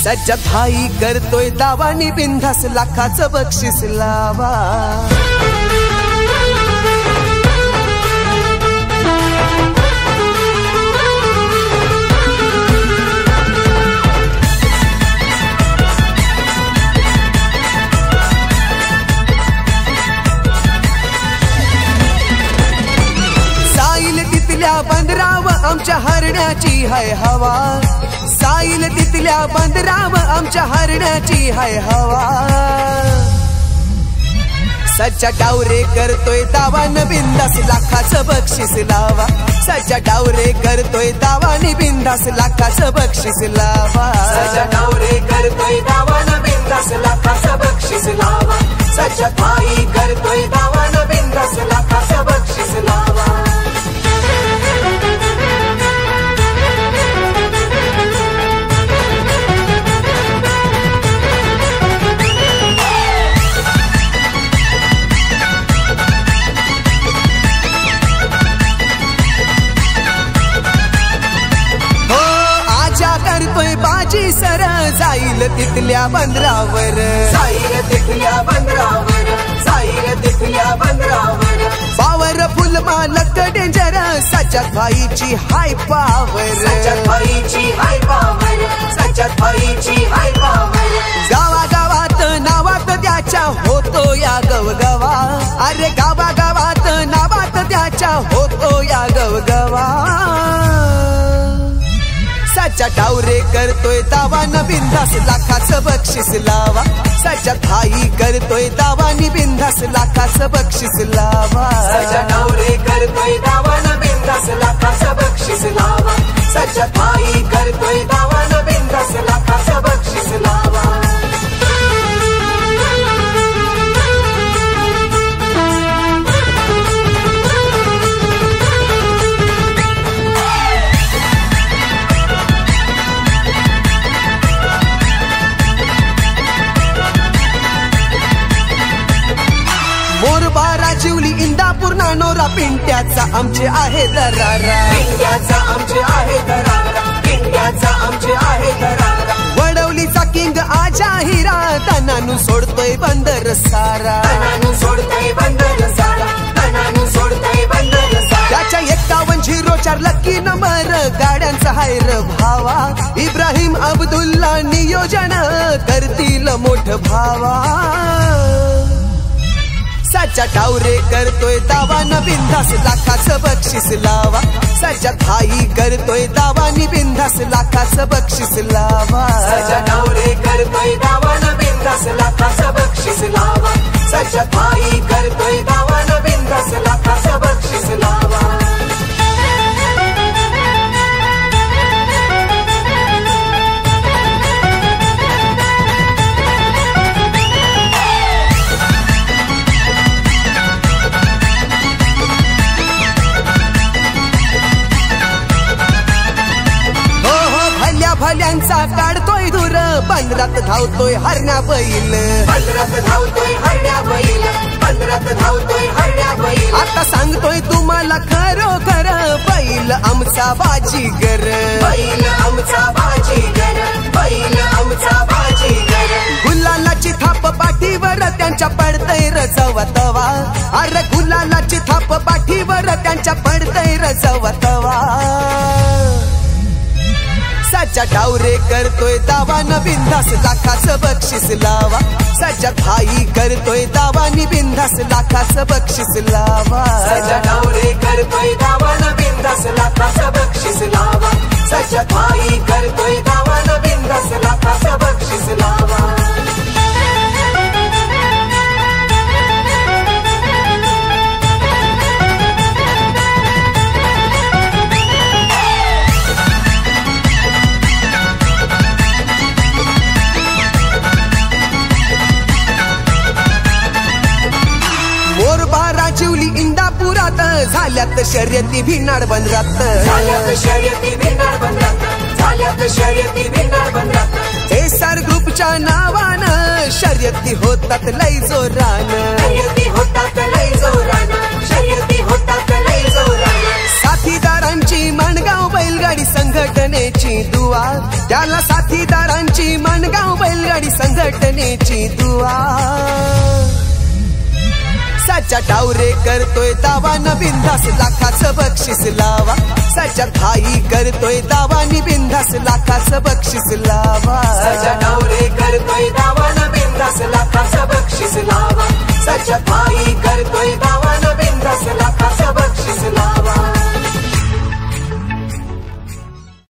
सज्जद भाई करतोय दावानी बिंधास लाखाचं बक्षीस लावा। बंदराव आमच्या हरण्याची हाय हवा, साईल तिथल्या बंदराव आमच्या हरण्याची हाय हवा। सज्जा डावरे करतोय दावान बिंदास लाखाचं बक्षीस लावा। सज्जा डावरे करतोय दावानी बिंदास लाखाचं बक्षीस लावा। सज्जा डावरे करतोय दावान बिंदास लाखाचं बक्षीस लावा। सज्जा भाई करतोय दावान बिंदास लाखाचं बक्षीस लावा। बाजी सर जाईल तिथल्या बंदरावर, जाईल तिथल्या बंदरावर, जाईल तिथल्या बंदरावर। पावर फुल मालक डेंजर सज्जद भाईची हाय पावर, सज्जद भाईची हाय पावर, सज्जद भाईची हाय पावर। गावागावात नावात त्याच्या होतो या गवगवा, अरे गावागावात नावात त्याच्या होतो या गवगवा। सज्जा डावरे करतोय दावान बिंदास लाखाचं बक्षीस लावा। सज्जा भाई करतोय दावानी बिंदास लाखाचं बक्षीस लावा। सज्जा डावरे करतोय दावान बिंदास लाखाचं बक्षीस लावा। सज्जा भाई करतोय दावान बिंदास लाखाचं बक्षीस लावा। मोरबारा जिवली इंदापूर नानोरा पिंट्याचा आमचे आहे दरारा, पिंट्याचा आमचे आहे दरारा, पिंट्याचा आमचे आहे दरारा। वडवलीचा किंग आजा हिरा तनानू सोडतोय बंदर सारा, तनानू सोडतोय बंदर सारा, तनानू सोडतोय बंदर सारा। त्याच्या 5104 लकी नंबर गाड्यांचा हाय र भावा। इब्राहिम अब्दुल्ला नियोजन करतील मोठ भावा। सज्जा डावरे करतोय दावान बिंदास लाखाचं बक्षीस लावा। सज्जा भाई करतोय दावानी बिंदास लाखाचं बक्षीस लावा। सज्जा डावरे करतोय दावान बिंदास लाखाचं बक्षीस लावा। सज्जा भाई करतोय दावान बिंदास लाखाचं बक्षीस लावा। भल्यांचा काढतोय दूर बंदरात धावतोय हरण्या बैल, बंदरात धावतोय हरण्या बैल, बंदरात धावतोय हरण्या बैल। आता सांगतोय तुम्हाला खरोखर बैल आमचा बाजीगर, बैल आमचा बाजीगर, बैल आमचा बाजीगर। गुलालाची थाप पाठीवर त्यांच्या पडतय रजवा तवा, अरे गुलालाची थाप पाठीवर त्यांच्या पडतय रजवा तवा। सज्जा डावरे करतोय दावान बिंदास लाखाचं बक्षीस लावा। सज्जा भाई करतोय दावानी बिंदास लाखाचं बक्षीस लावा। सज्जा डावरे करतोय दावान बिंदास लाखाचं बक्षीस लावा। सज्जा भाई करतोय दावान बिंदास लाखाचं बक्षीस लावा। मोरबारा जिवली इंदापुरात झाल्यात शर्यती भिनाड बंदरात, झाल्यात शर्यती भिनाड बंदरात, झाल्यात शर्यती भिनाड बंदरात। एसआर ग्रुपच्या नावानं शर्यती होतात लय जोरान, शर्यती होतात लय जोरान, शर्यती होतात लय जोरान। साथीदारांची माणगाव बैलगाडी संघटनेची दुआ त्याला साथीदारांची मनगाव बैलगाडी संघटनेची दुआ सज्जा डावरे करतोय दावा न बिंदास लाखाचं बक्षीस लावा सज्जा भाई करतोय दावा नि बिंदास लाखाचं बक्षीस लावा सज्जा डावरे करतोय दावा न बिंदास लाखाचं बक्षीस लावा सज्जा भाई